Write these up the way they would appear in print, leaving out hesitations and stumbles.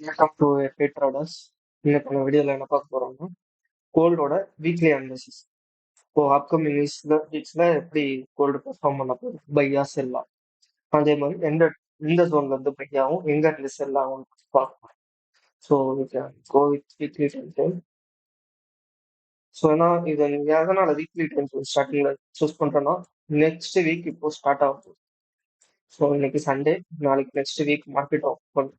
Welcome to FA traders. இன்னைக்கு நம்ம வீடியோல என்ன பார்க்க போறோம்னா கோல்டோட வீக்லி அனாலிசிஸ். இப்போ அப்கமிங் வீக்ஸ்ல எப்படி கோல்டு பெர்ஃபார்ம் பண்ண போகுது, பையா செல்லாம், அதே மாதிரி எந்த ஜோன்ல இருந்து பையாவும் எங்க இருந்து செல் ஆகும் பார்க்கலாம். So go with weekly time frame. So ஏன்னா இதை நீங்க எதனால வீக்லி டைம் ஃப்ரேம் ஸ்டார்டிங்ல சூஸ் பண்றேன்னா நெக்ஸ்ட் வீக் இப்போ ஸ்டார்ட் ஆகும். ஸோ இன்னைக்கு சண்டே, நாளைக்கு next week market open.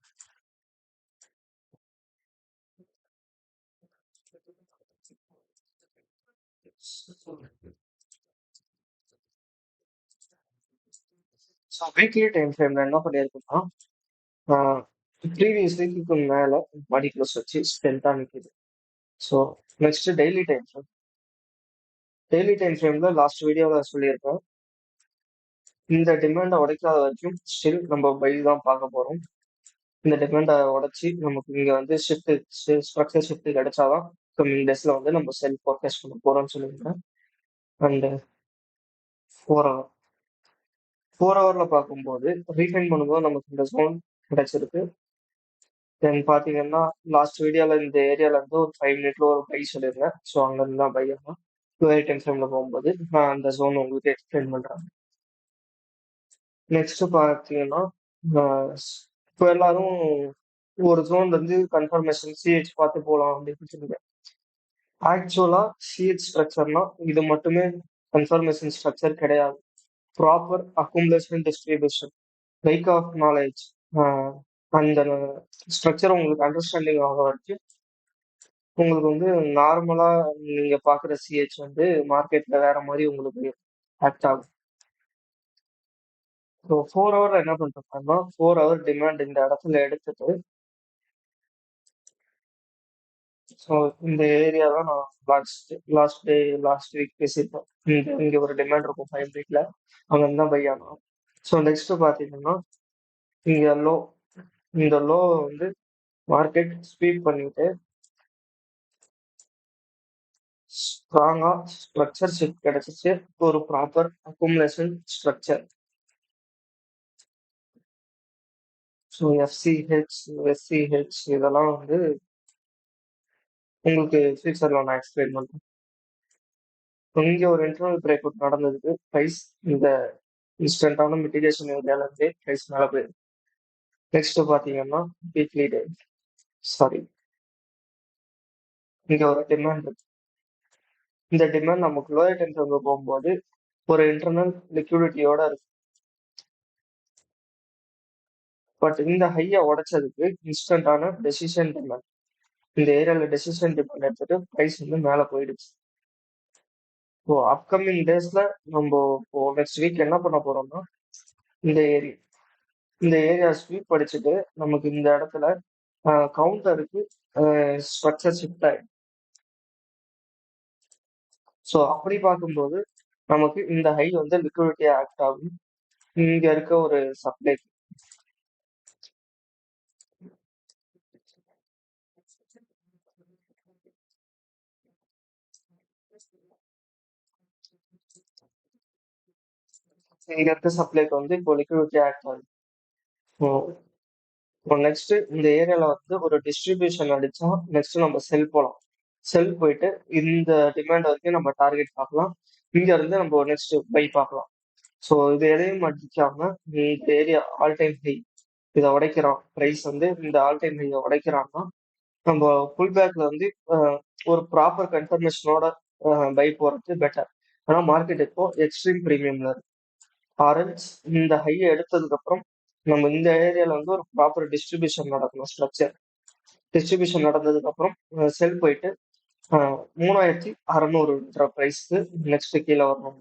So weekly time ஃப்ரேம்ல என்ன பண்ணியிருக்குன்னா ப்ரீவியஸ் வீக்குக்கு மேல பாடி க்ளோஸ் வச்சு ஸ்ட்ரென்த்தா நிக்குது. ஸோ நெக்ஸ்ட் டெய்லி டைம் ஃப்ரேம்ல லாஸ்ட் வீடியோவில் சொல்லியிருப்பேன், இந்த டிமாண்டை உடைக்காத வரைக்கும் ஸ்டில் நம்ம பை தான் பார்க்க போறோம். இந்த டிமாண்டை உடைச்சி நமக்கு இங்க வந்து ஸ்ட்ரக்சர் ஷிஃப்ட் கிடைச்சாதான் கம்மிங் டேஸ்ல வந்து நம்ம செல் ஃபோர்காஸ்ட் பண்ண போறோம்னு சொல்லியிருந்தேன். அண்ட் 4 ஹவர் 4 ஹவர்ல பார்க்கும்போது ரீஃபைன் பண்ணும்போது நமக்கு இந்த ஜோன் கிடைச்சிருக்கு. தென் பாத்தீங்கன்னா லாஸ்ட் வீடியோல இந்த ஏரியால இருந்து ஒரு 5 மினிட்ல ஒரு பை சொல்லியிருந்தேன். ஸோ அங்க இருந்து தான் பை ஆகும். 2 டைம் ஃப்ரேம்ல போகும்போது நான் அந்த ஜோன் உங்களுக்கு எக்ஸ்பிளைன் பண்றேன். நெக்ஸ்ட் பாத்தீங்கன்னா இப்போ எல்லாரும் ஒரு ஜோன்ல இருந்து கன்ஃபர்மேஷன் சிஹெச் பார்த்து போகலாம் அப்படின்னு சொல்லுங்க. ஆக்சுவலா சிஹெச் ஸ்ட்ரக்சர்னா இது மட்டுமே கன்ஃபர்மேஷன் ஸ்ட்ரக்சர் கிடையாது. Proper accumulation distribution, like of knowledge, அந்த ஸ்ட்ரக்சர் உங்களுக்கு அண்டர்ஸ்டாண்டிங் ஆக வரைக்கும் உங்களுக்கு வந்து நார்மலா நீங்க பாக்குற சிஹெச் வந்து மார்க்கெட்ல வேற மாதிரி உங்களுக்கு ஆக்ட் ஆகும். ஸோ 4 ஹவர்ல என்ன பண்றோம்னா 4 ஹவர் டிமாண்ட் இந்த இடத்துல எடுத்துட்டு, ஸோ இந்த ஏரியா தான் நான் லாஸ்ட் வீக் பேசியிருப்பேன். இங்க ஒரு டிமாண்ட் இருக்கும் 5 மினிட்ல, அங்க இருந்தா பை ஆகணும். ஸோ நெக்ஸ்ட் பாத்தீங்கன்னா இங்க லோ, இந்த லோ வந்து மார்க்கெட் ஸ்வீப் பண்ணிட்டு ஸ்ட்ராங்கா ஸ்ட்ரக்சர் ஷிஃப்ட் கிடைச்சிச்சு. ஒரு proper accumulation structure. So FCH, SCH இதெல்லாம் வந்து உங்களுக்கு ஃபியூச்சர்ல நான் எக்ஸ்பிளைன் பண்றேன். இங்க ஒரு இன்டர்னல் பிரேக் அவுட் நடந்ததுக்கு பிரைஸ் இந்த இன்ஸ்டன்டான மிட்டிகேஷன் ஏரியால இருந்தே பிரைஸ் மேல போயிருக்கு. நெக்ஸ்ட் பாத்தீங்கன்னா வீக்லி டே, சாரி, இங்க ஒரு டிமாண்ட் இருக்கு. இந்த டிமாண்ட் நமக்கு லோயர் டைம் ஃப்ரேம்ல போகும்போது ஒரு இன்டர்னல் லிக்விடிட்டியோட இருக்கு. பட் இந்த ஹையை உடைச்சதுக்கு இன்ஸ்டன்டான டெசிஷன் டிமாண்ட், இந்த ஏரியால டெசிஷன் டிமாண்ட் எடுத்துட்டு பிரைஸ் வந்து மேல போயிடுச்சு. ஸோ அப்கமிங் டேஸ்ல நம்ம இப்போ நெக்ஸ்ட் வீக் என்ன பண்ண போறோம்னா இந்த ஏரியா இந்த ஏரியா ஸ்வீப் அடிச்சுட்டு நமக்கு இந்த இடத்துல கவுண்டருக்கு ஸ்ட்ரக்சர் ஷிஃப்ட் ஆயிடும். ஸோ அப்படி பார்க்கும்போது நமக்கு இந்த ஹை வந்து லிக்விடிட்டி ஆக்ட் ஆகும். இங்க இருக்க ஒரு சப்ளை, இங்க இருக்க சப்ளைக்கு வந்து இப்போ லிக்விடிட்டி ஆக்ட் ஆகும். இப்போ நெக்ஸ்ட் இந்த ஏரியால வந்து ஒரு டிஸ்ட்ரிபியூஷன் அடிச்சா நெக்ஸ்ட் நம்ம செல் போகலாம். செல் போயிட்டு இந்த டிமாண்ட் வரைக்கும் நம்ம டார்கெட் பார்க்கலாம். இங்க இருந்து நம்ம நெக்ஸ்ட் பை பார்க்கலாம். ஸோ இது எதையும் அடிக்காம இந்த ஏரியா ஆல் டைம் ஹை இதை உடைக்கிறோம், பிரைஸ் வந்து இந்த ஆல் டைம் ஹையை உடைக்கிறான்னா நம்ம புல் பேக்ல வந்து ஒரு ப்ராப்பர் கன்ஃபர்மேஷனோட பை போறது பெட்டர். ஆனா மார்க்கெட் இப்போ எக்ஸ்ட்ரீம் ப்ரீமியம்ல இருக்கு. ஆரல்ஸ் இந்த ஹையை எடுத்ததுக்கு அப்புறம் நம்ம இந்த ஏரியால வந்து ஒரு ப்ராப்பர் டிஸ்ட்ரிபியூஷன் நடக்கணும். ஸ்ட்ரக்சர் டிஸ்ட்ரிபியூஷன் நடந்ததுக்கு அப்புறம் செல் போயிட்டு 3600 பிரைஸ்க்கு நெக்ஸ்ட் கீழே வரணும்.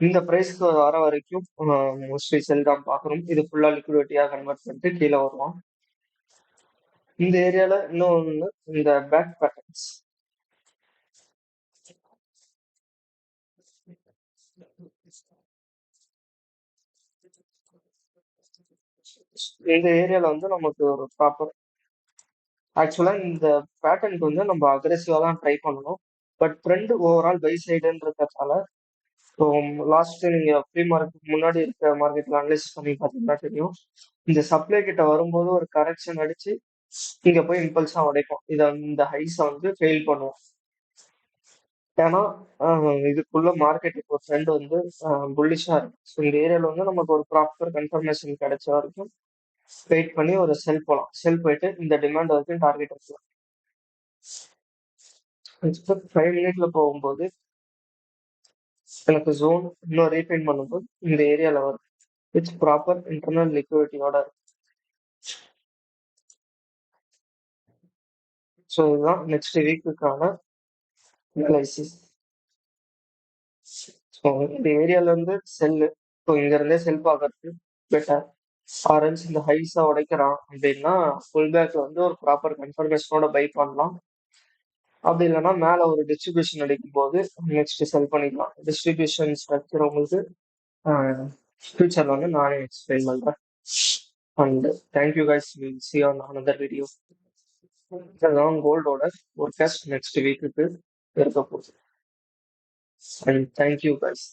இந்த பிரைஸ்க்கு வர வரைக்கும் மோஸ்ட்லி செல் தான் பார்க்கணும். இது ஃபுல்லா லிக்விடிட்டியா கன்வெர்ட் பண்ணிட்டு கீழே வருவோம். இந்த ஏரியால இன்னொன்னு இந்த பேக் பேட்டர்ன்ஸ், இந்த ஏரியால வந்து நமக்கு ஒரு ப்ராப்பர், ஆக்சுவலா இந்த பேட்டர்னுக்கு வந்து நம்ம அக்ரெசிவா தான் ட்ரை பண்ணணும். பட் ட்ரெண்ட் ஓவரால் பை சைடுன்றதால லாஸ்ட் நீங்க ப்ரீ மார்க்கெட் முன்னாடி இருக்க மார்க்கெட்ல அனலைஸ் பண்ணி பார்த்தீங்கன்னா தெரியும், இந்த சப்ளை கிட்ட வரும்போது ஒரு கரெக்ஷன் அடிச்சு இங்க போய் இம்பல்ஸா உடைக்கும். இந்த ஹைஸ வந்து ஃபெயில் பண்ணும். ஏன்னா இதுக்குள்ள மார்க்கெட் இப்போ ட்ரெண்ட் வந்து புல்லிஷா இருக்கு. ஸோ இந்த ஏரியால வந்து நமக்கு ஒரு ப்ராப்பர் கன்ஃபர்மேஷன் கிடைச்ச வரைக்கும் வெயிட் பண்ணி ஒரு செல் போலாம். செல் போயிட்டு இந்த டிமாண்ட் வரைக்கும் டார்கெட் வைக்கலாம். நெக்ஸ்ட் 5 மினிட்ல போகும்போது எனக்கு ஜோன் இன்னும் ரீஃபைன் பண்ணும்போது இந்த ஏரியால வரும். விச் ப்ராப்பர் இன்டர்னல் லிக்விடிட்டியோட இருக்கும். ஸோ இதுதான் நெக்ஸ்ட் வீக்குக்கான அனலைசிஸ். ஸோ இந்த ஏரியால இருந்து செல்லு. ஸோ இங்க இருந்தே செல் பார்க்கறது பெட்டர். ஆரஞ்சு இந்த ஹைஸா உடைக்கிறான் அப்படின்னா ஃபுல் பேக்ல வந்து ஒரு ப்ராப்பர் கன்ஃபர்மேஷனோட பை பண்ணலாம். அப்படி இல்லைன்னா மேல ஒரு டிஸ்ட்ரிபியூஷன் அடிக்கும் போது நெக்ஸ்ட் செல் பண்ணிக்கலாம். டிஸ்ட்ரிபியூஷன் ஸ்ட்ரக்சர் உங்களுக்கு ஃபியூச்சர்ல வந்து நானே எக்ஸ்பிளைன் பண்றேன். And thank you guys, will see on another video. இதெல்லாம் கோல்டோட ஒரு டெஸ்ட் நெக்ஸ்ட் வீக்குக்கு இருக்க போகுது. And thank you guys.